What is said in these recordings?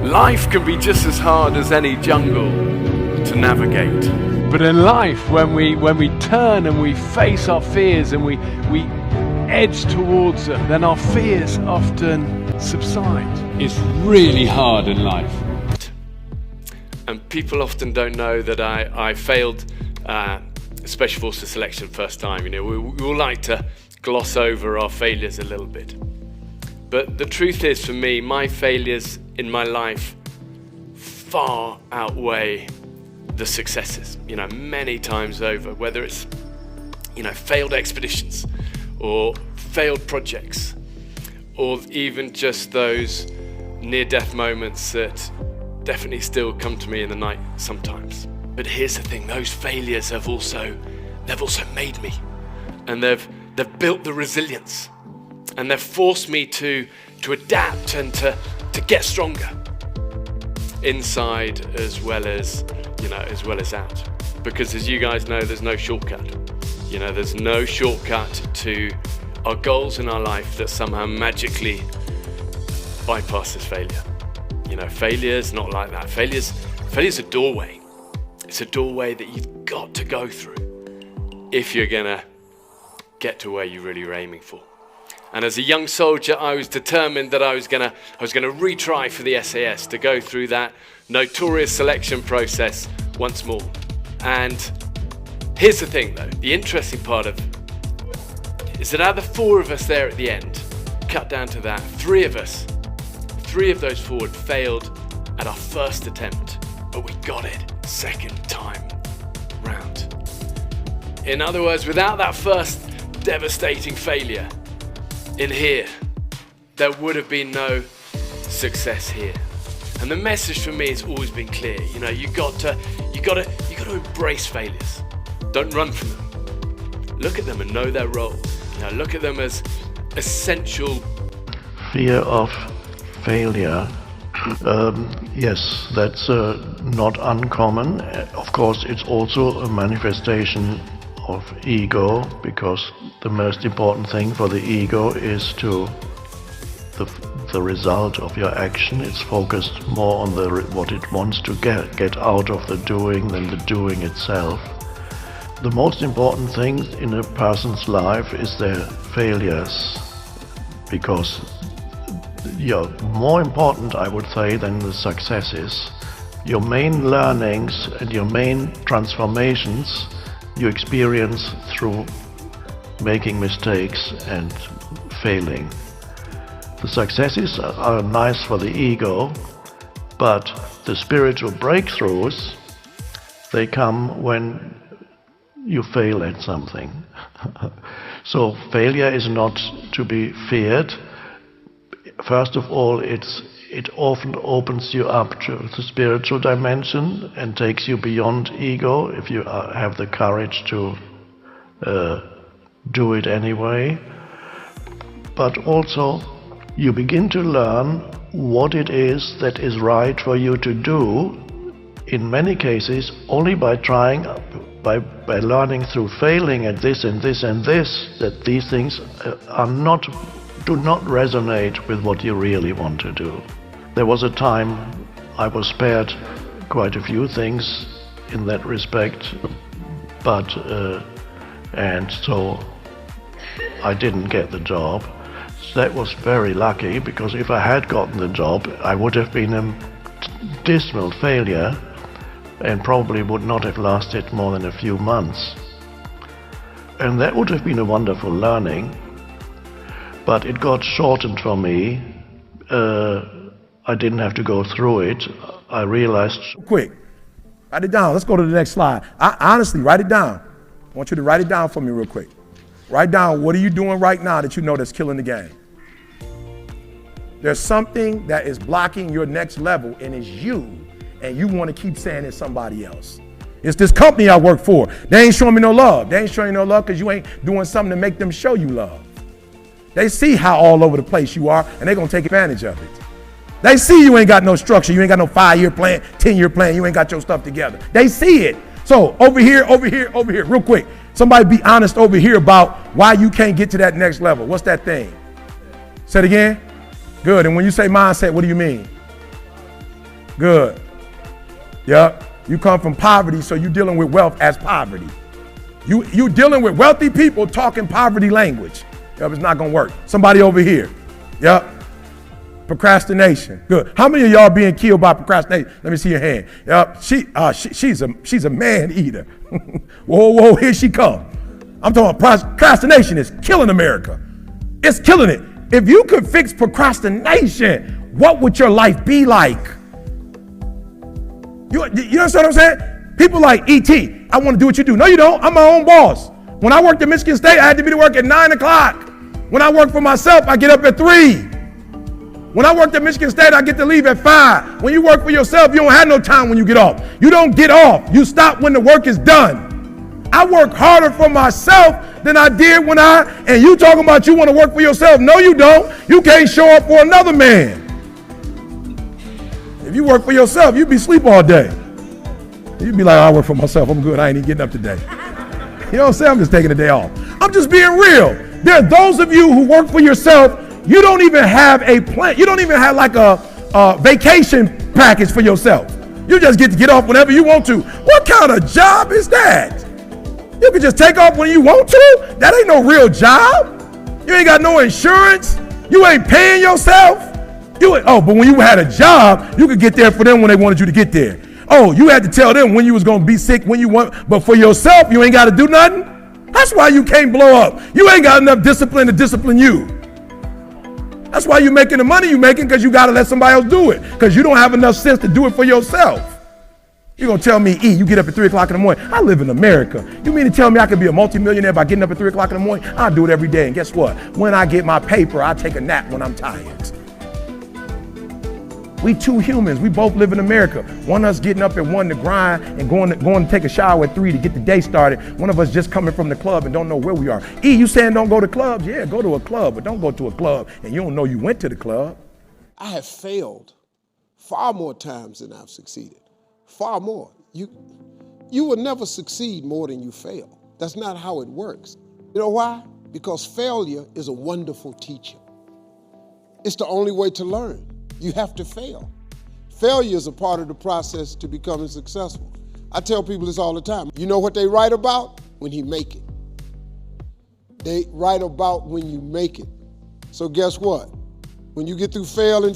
Life can be just as hard as any jungle to navigate. But in life, when we turn and we face our fears and we edge towards them, then our fears often subside. It's really hard in life. And people often don't know that I failed Special Forces selection first time. You know, we all like to gloss over our failures a little bit. But the truth is, for me, my failures in my life far outweigh the successes, you know, many times over, whether it's, you know, failed expeditions or failed projects, or even just those near-death moments that definitely still come to me in the night sometimes. But here's the thing, those failures they've also made me, and they've built the resilience, and they've forced me to adapt and to get stronger inside as well as out. Because as you guys know, there's no shortcut. You know, there's no shortcut to our goals in our life that somehow magically bypasses failure. You know, failure's not like that. Failure's a doorway. It's a doorway that you've got to go through if you're gonna get to where you really were aiming for. And as a young soldier, I was determined that I was gonna retry for the SAS, to go through that notorious selection process once more. And here's the thing though, the interesting part of it is that out of the 4 of us there at the end, cut down to that, 3 of those 4 had failed at our first attempt, but we got it second time round. In other words, without that first devastating failure in here, there would have been no success here. And the message for me has always been clear. You know, you got to embrace failures. Don't run from them. Look at them and know their role. You know, look at them as essential. Fear of failure. Yes, that's not uncommon. Of course, it's also a manifestation of ego, because the most important thing for the ego is the result of your action. It's focused more on what it wants to get out of the doing than the doing itself. The most important thing in a person's life is their failures, because more important, I would say, than the successes. Your main learnings and your main transformations you experience through making mistakes and failing. The successes are nice for the ego, but the spiritual breakthroughs, they come when you fail at something. So failure is not to be feared. First of all, it often opens you up to the spiritual dimension and takes you beyond ego if you have the courage to do it anyway. But also, you begin to learn what it is that is right for you to do, in many cases only by trying, by learning through failing at this and this and this, that these things do not resonate with what you really want to do. There was a time I was spared quite a few things in that respect, but and so I didn't get the job. That was very lucky, because if I had gotten the job, I would have been a dismal failure and probably would not have lasted more than a few months. And that would have been a wonderful learning, but it got shortened for me. I didn't have to go through it. I realized... Quick, write it down. Let's go to the next slide. Honestly, write it down. I want you to write it down for me real quick. Write down, what are you doing right now that you know that's killing the game? There's something that is blocking your next level, and it's you, and you want to keep saying it's somebody else. It's this company I work for. They ain't showing me no love. They ain't showing you no love because you ain't doing something to make them show you love. They see how all over the place you are, and they're going to take advantage of it. They see you ain't got no structure. You ain't got no 5-year plan, 10-year plan. You ain't got your stuff together. They see it. So over here, real quick. Somebody be honest over here about why you can't get to that next level. What's that thing? Say it again. Good. And when you say mindset, what do you mean? Good. Yep. You come from poverty, so you're dealing with wealth as poverty. You dealing with wealthy people talking poverty language. Yep, it's not gonna work. Somebody over here. Yep. Procrastination. Good. How many of y'all being killed by procrastination? Let me see your hand. Yep. She's a man eater. Whoa, here she come. I'm talking about procrastination is killing America. It's killing it. If you could fix procrastination, what would your life be like? You understand what I'm saying? People like E.T., I want to do what you do. No, you don't. I'm my own boss. When I worked at Michigan State, I had to be to work at 9 o'clock. When I work for myself, I get up at 3. When I worked at Michigan State, I get to leave at 5. When you work for yourself, you don't have no time when you get off. You don't get off. You stop when the work is done. I work harder for myself than I did and you talking about you want to work for yourself. No, you don't. You can't show up for another man. If you work for yourself, you'd be asleep all day. You'd be like, I work for myself. I'm good. I ain't even getting up today. You know what I'm saying? I'm just taking a day off. I'm just being real. There are those of you who work for yourself, you don't even have a plan. You don't even have like a vacation package for yourself. You just get to get off whenever you want to. What kind of job is that? You can just take off when you want to? That ain't no real job. You ain't got no insurance. You ain't paying yourself. But when you had a job, you could get there for them when they wanted you to get there. Oh, you had to tell them when you was going to be sick, when you want, but for yourself, you ain't got to do nothing. That's why you can't blow up. You ain't got enough discipline to discipline you. That's why you're making the money you're making, because you got to let somebody else do it, because you don't have enough sense to do it for yourself. You're going to tell me, you get up at 3 o'clock in the morning. I live in America. You mean to tell me I could be a multimillionaire by getting up at 3 o'clock in the morning? I'll do it every day. And guess what? When I get my paper, I take a nap when I'm tired. We two humans. We both live in America. One of us getting up at 1 to grind and going to take a shower at 3 to get the day started. One of us just coming from the club and don't know where we are. You saying don't go to clubs? Yeah, go to a club, but don't go to a club and you don't know you went to the club. I have failed far more times than I've succeeded. Far more. You will never succeed more than you fail. That's not how it works. You know why? Because failure is a wonderful teacher. It's the only way to learn. You have to fail. Failure is a part of the process to becoming successful. I tell people this all the time. You know what they write about? When you make it. They write about when you make it. So guess what? When you get through failing,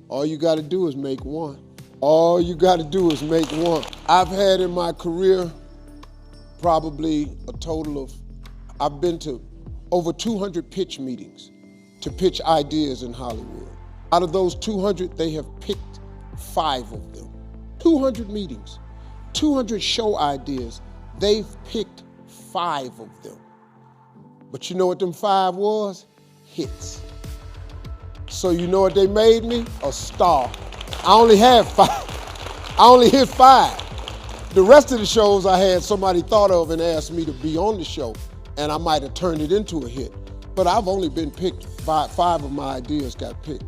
all you got to do is make one. All you got to do is make one. I've had in my career probably a total of, I've been to over 200 pitch meetings to pitch ideas in Hollywood. Out of those 200, they have picked 5 of them. 200 meetings, 200 show ideas, they've picked 5 of them. But you know what them 5 was? Hits. So you know what they made me? A star. I only had 5. I only hit 5. The rest of the shows I had somebody thought of and asked me to be on the show, and I might have turned it into a hit. But I've only been picked, 5 of my ideas got picked.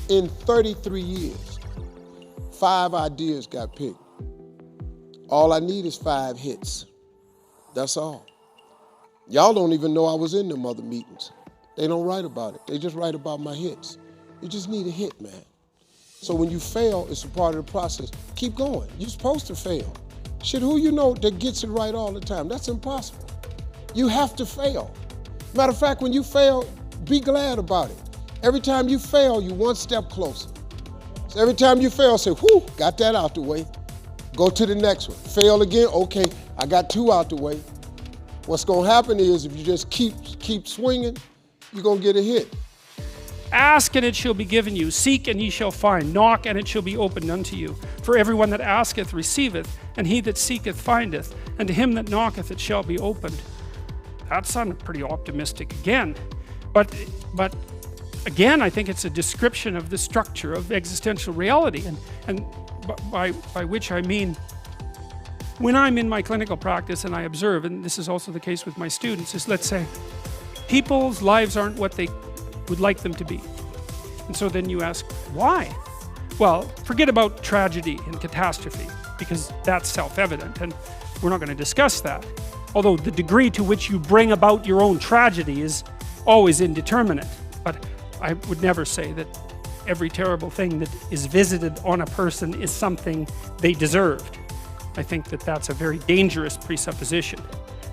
In 33 years, 5 ideas got picked. All I need is 5 hits. That's all. Y'all don't even know I was in them other meetings. They don't write about it. They just write about my hits. You just need a hit, man. So when you fail, it's a part of the process. Keep going. You're supposed to fail. Shit, who you know that gets it right all the time? That's impossible. You have to fail. Matter of fact, when you fail, be glad about it. Every time you fail, you're one step closer. So every time you fail, say, whew, got that out the way. Go to the next one. Fail again, okay, I got 2 out the way. What's gonna happen is if you just keep swinging, you're gonna get a hit. Ask and it shall be given you. Seek and ye shall find. Knock and it shall be opened unto you. For everyone that asketh receiveth, and he that seeketh findeth, and to him that knocketh it shall be opened. That sounded pretty optimistic again. But again, I think it's a description of the structure of existential reality. And by which I mean, when I'm in my clinical practice and I observe, and this is also the case with my students, is let's say, people's lives aren't what they would like them to be. And so then you ask, why? Well, forget about tragedy and catastrophe, because that's self-evident, and we're not going to discuss that. Although the degree to which you bring about your own tragedy is always indeterminate. But I would never say that every terrible thing that is visited on a person is something they deserved. I think that that's a very dangerous presupposition,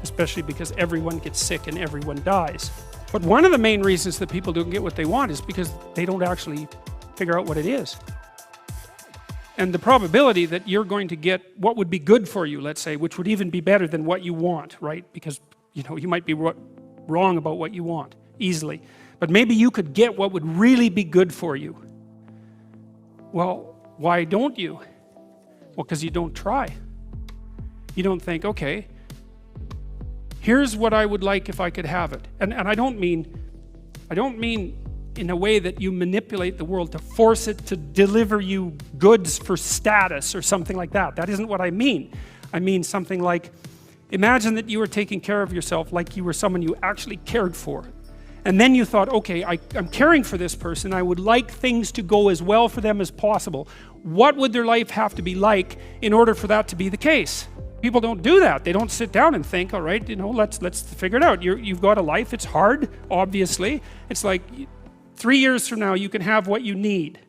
especially because everyone gets sick and everyone dies. But one of the main reasons that people don't get what they want is because they don't actually figure out what it is. And the probability that you're going to get what would be good for you, let's say, which would even be better than what you want, right? Because, you know, you might be wrong about what you want easily. But maybe you could get what would really be good for you. Well, why don't you? Well, because you don't try. You don't think, okay, here's what I would like if I could have it. And I don't mean in a way that you manipulate the world to force it to deliver you goods for status or something like that. That isn't what I mean. I mean something like, imagine that you were taking care of yourself like you were someone you actually cared for. And then you thought, okay, I'm caring for this person. I would like things to go as well for them as possible. What would their life have to be like in order for that to be the case? People don't do that. They don't sit down and think, all right, you know, let's figure it out. You've got a life. It's hard, obviously. It's like 3 years from now, you can have what you need.